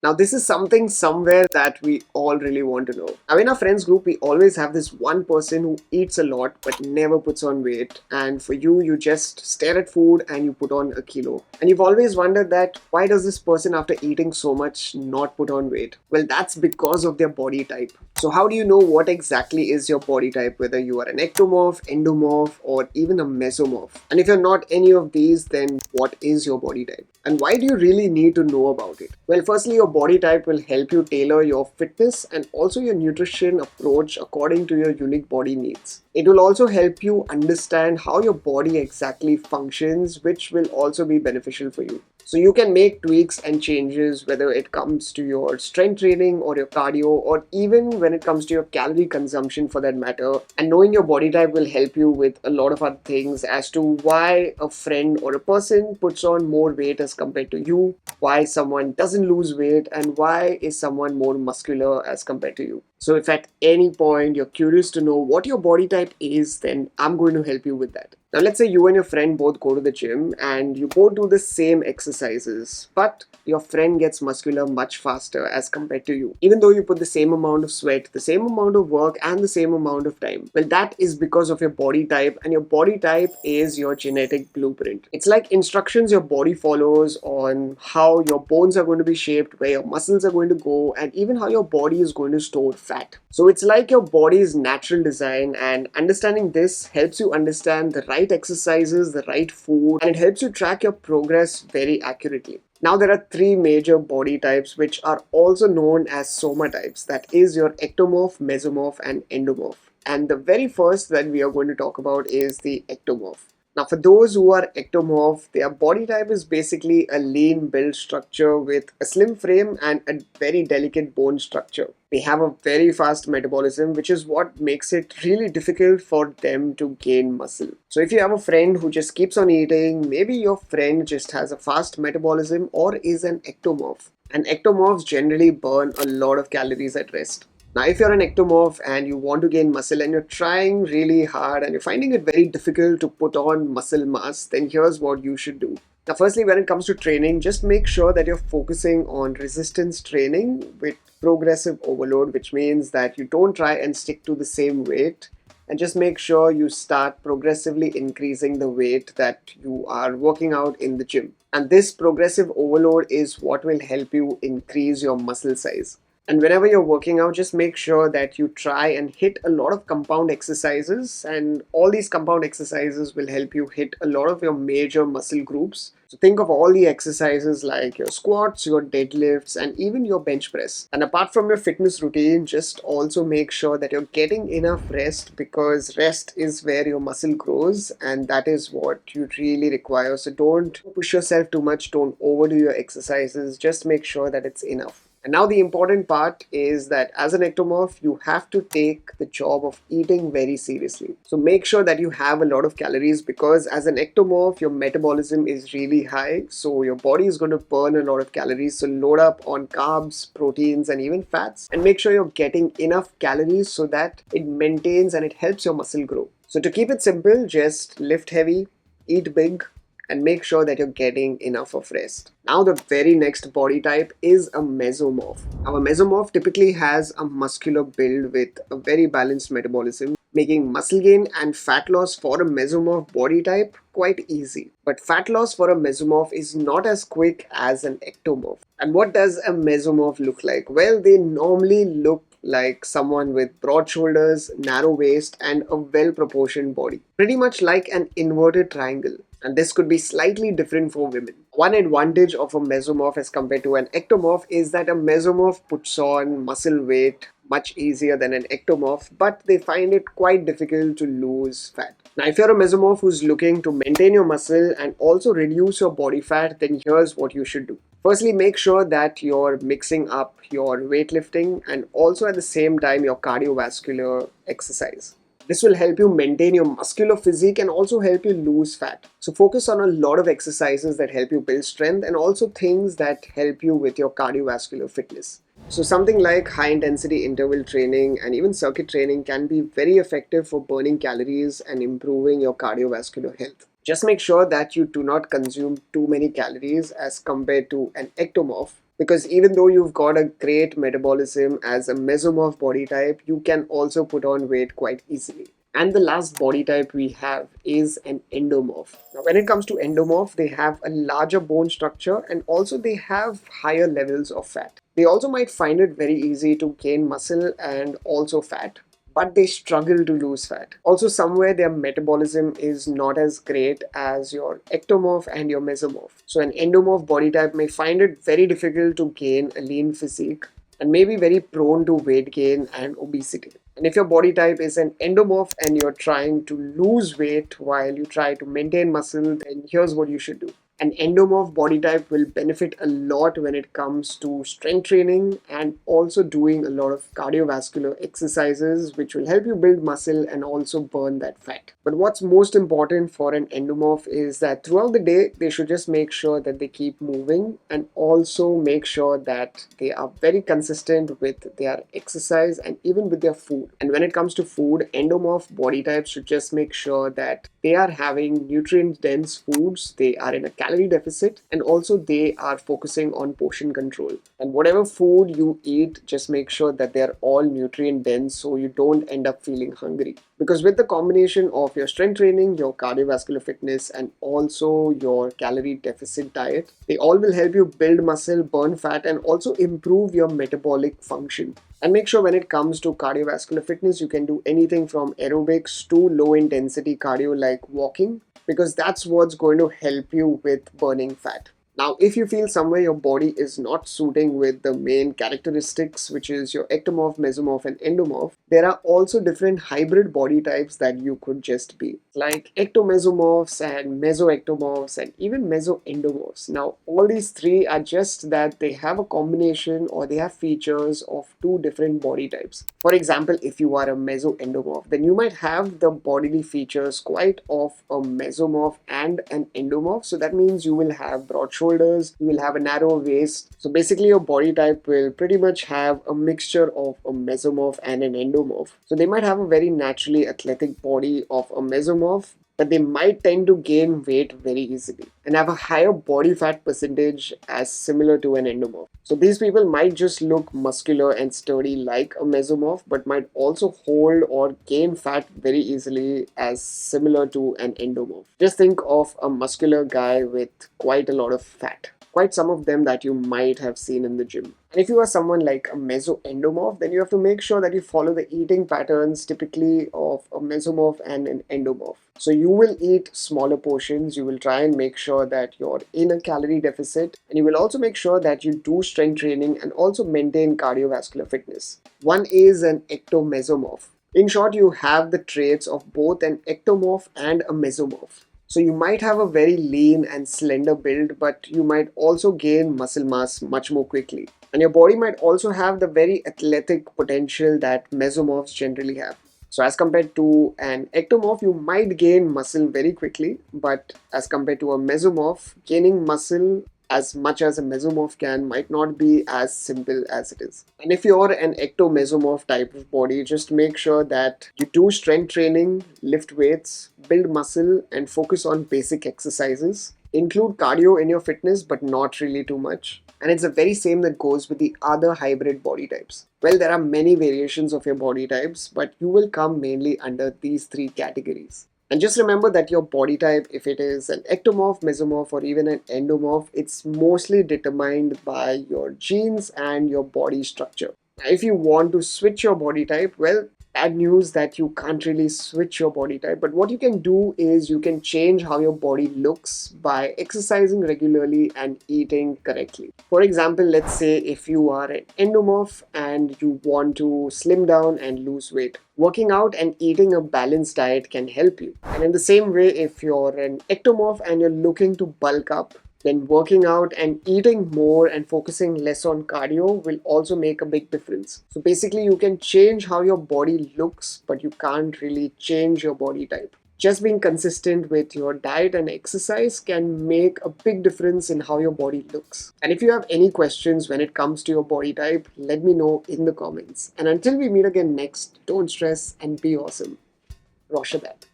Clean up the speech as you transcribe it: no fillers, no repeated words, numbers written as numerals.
Now, this is something somewhere that we all really want to know. Now, in our friends group, we always have this one person who eats a lot but never puts on weight. And for you, you just stare at food and you put on a kilo. And you've always wondered that why does this person, after eating so much, not put on weight? Well, that's because of their body type. So, how do you know what exactly is your body type, whether you are an ectomorph, endomorph, or even a mesomorph? And if you're not any of these, then what is your body type? And why do you really need to know about it? Well, firstly, your body type will help you tailor your fitness and also your nutrition approach according to your unique body needs. It will also help you understand how your body exactly functions, which will also be beneficial for you. So you can make tweaks and changes whether it comes to your strength training or your cardio or even when it comes to your calorie consumption for that matter. And knowing your body type will help you with a lot of other things as to why a friend or a person puts on more weight as compared to you, why someone doesn't lose weight, and why is someone more muscular as compared to you. So if at any point you're curious to know what your body type is, then I'm going to help you with that. Now, let's say you and your friend both go to the gym and you both do the same exercises, but your friend gets muscular much faster as compared to you, even though you put the same amount of sweat, the same amount of work, and the same amount of time. Well, that is because of your body type, and your body type is your genetic blueprint. It's like instructions your body follows on how your bones are going to be shaped, where your muscles are going to go, and even how your body is going to store fat. So it's like your body's natural design, and understanding this helps you understand the right exercises, the right food, and it helps you track your progress very accurately. Now, there are three major body types which are also known as soma types. That is your ectomorph, mesomorph, and endomorph. And the very first that we are going to talk about is the ectomorph. Now, for those who are ectomorph, their body type is basically a lean build structure with a slim frame and a very delicate bone structure. They have a very fast metabolism, which is what makes it really difficult for them to gain muscle. So, if you have a friend who just keeps on eating, maybe your friend just has a fast metabolism or is an ectomorph. And ectomorphs generally burn a lot of calories at rest. Now, if you're an ectomorph and you want to gain muscle and you're trying really hard and you're finding it very difficult to put on muscle mass, then here's what you should do. Now, firstly, when it comes to training, just make sure that you're focusing on resistance training with progressive overload, which means that you don't try and stick to the same weight, and just make sure you start progressively increasing the weight that you are working out in the gym. And this progressive overload is what will help you increase your muscle size. And whenever you're working out, just make sure that you try and hit a lot of compound exercises. And all these compound exercises will help you hit a lot of your major muscle groups. So think of all the exercises like your squats, your deadlifts, and even your bench press. And apart from your fitness routine, just also make sure that you're getting enough rest, because rest is where your muscle grows and that is what you really require. So don't push yourself too much, don't overdo your exercises, just make sure that it's enough. And now the important part is that as an ectomorph, you have to take the job of eating very seriously. So make sure that you have a lot of calories, because as an ectomorph, your metabolism is really high. So your body is going to burn a lot of calories. So load up on carbs, proteins, and even fats, and make sure you're getting enough calories so that it maintains and it helps your muscle grow. So to keep it simple, just lift heavy, eat big, and make sure that you're getting enough of rest. Now, the very next body type is a mesomorph. Now, a mesomorph typically has a muscular build with a very balanced metabolism, making muscle gain and fat loss for a mesomorph body type quite easy. But fat loss for a mesomorph is not as quick as an ectomorph. And what does a mesomorph look like? Well, they normally look like someone with broad shoulders, narrow waist, and a well proportioned body. Pretty much like an inverted triangle. And this could be slightly different for women. One advantage of a mesomorph as compared to an ectomorph is that a mesomorph puts on muscle weight much easier than an ectomorph, but they find it quite difficult to lose fat. Now, if you're a mesomorph who's looking to maintain your muscle and also reduce your body fat, then here's what you should do. Firstly, make sure that you're mixing up your weightlifting and also at the same time your cardiovascular exercise. This will help you maintain your muscular physique and also help you lose fat. So focus on a lot of exercises that help you build strength and also things that help you with your cardiovascular fitness. So something like high intensity interval training and even circuit training can be very effective for burning calories and improving your cardiovascular health. Just make sure that you do not consume too many calories as compared to an ectomorph, Because even though you've got a great metabolism as a mesomorph body type, you can also put on weight quite easily. And the last body type we have is an endomorph. Now, when it comes to endomorph, they have a larger bone structure and also they have higher levels of fat. They also might find it very easy to gain muscle and also fat, but they struggle to lose fat. Also, somewhere their metabolism is not as great as your ectomorph and your mesomorph. So, an endomorph body type may find it very difficult to gain a lean physique and may be very prone to weight gain and obesity. And if your body type is an endomorph and you're trying to lose weight while you try to maintain muscle, then here's what you should do. An endomorph body type will benefit a lot when it comes to strength training and also doing a lot of cardiovascular exercises, which will help you build muscle and also burn that fat. But what's most important for an endomorph is that throughout the day, they should just make sure that they keep moving and also make sure that they are very consistent with their exercise and even with their food. And when it comes to food, endomorph body types should just make sure that they are having nutrient dense foods, they are in a calorie deficit, and also they are focusing on portion control. And whatever food you eat, just make sure that they're all nutrient dense so you don't end up feeling hungry. Because with the combination of your strength training, your cardiovascular fitness, and also your calorie deficit diet, they all will help you build muscle, burn fat, and also improve your metabolic function. And make sure when it comes to cardiovascular fitness, you can do anything from aerobics to low intensity cardio like walking, because that's what's going to help you with burning fat. Now, if you feel somewhere your body is not suiting with the main characteristics, which is your ectomorph, mesomorph, and endomorph, there are also different hybrid body types that you could just be, like ectomesomorphs and mesoectomorphs and even mesoendomorphs. Now, all these three are just that they have a combination or they have features of two different body types. For example, if you are a mesoendomorph, then you might have the bodily features quite of a mesomorph and an endomorph. So that means you will have broad shoulders, you will have a narrow waist. So basically your body type will pretty much have a mixture of a mesomorph and an endomorph. So they might have a very naturally athletic body of a mesomorph, but they might tend to gain weight very easily and have a higher body fat percentage as similar to an endomorph. So these people might just look muscular and sturdy like a mesomorph, but might also hold or gain fat very easily as similar to an endomorph. Just think of a muscular guy with quite a lot of fat. Quite some of them that you might have seen in the gym. And if you are someone like a mesoendomorph, then you have to make sure that you follow the eating patterns typically of a mesomorph and an endomorph. So you will eat smaller portions, you will try and make sure that you're in a calorie deficit, and you will also make sure that you do strength training and also maintain cardiovascular fitness. One is an ectomesomorph. In short, you have the traits of both an ectomorph and a mesomorph. So you might have a very lean and slender build, but you might also gain muscle mass much more quickly. And your body might also have the very athletic potential that mesomorphs generally have. So as compared to an ectomorph, you might gain muscle very quickly, but as compared to a mesomorph, gaining muscle as much as a mesomorph can might not be as simple as it is. And if you're an ectomesomorph type of body, just make sure that you do strength training, lift weights, build muscle, and focus on basic exercises. Include cardio in your fitness, but not really too much. And it's the very same that goes with the other hybrid body types. Well, there are many variations of your body types, but you will come mainly under these three categories. And just remember that your body type, if it is an ectomorph, mesomorph, or even an endomorph, it's mostly determined by your genes and your body structure. Now, if you want to switch your body type, well, bad news that you can't really switch your body type. But what you can do is you can change how your body looks by exercising regularly and eating correctly. For example, let's say if you are an endomorph and you want to slim down and lose weight, working out and eating a balanced diet can help you. And in the same way, if you're an ectomorph and you're looking to bulk up, then working out and eating more and focusing less on cardio will also make a big difference. So basically, you can change how your body looks, but you can't really change your body type. Just being consistent with your diet and exercise can make a big difference in how your body looks. And if you have any questions when it comes to your body type, let me know in the comments. And until we meet again next, don't stress and be awesome. Rocher that.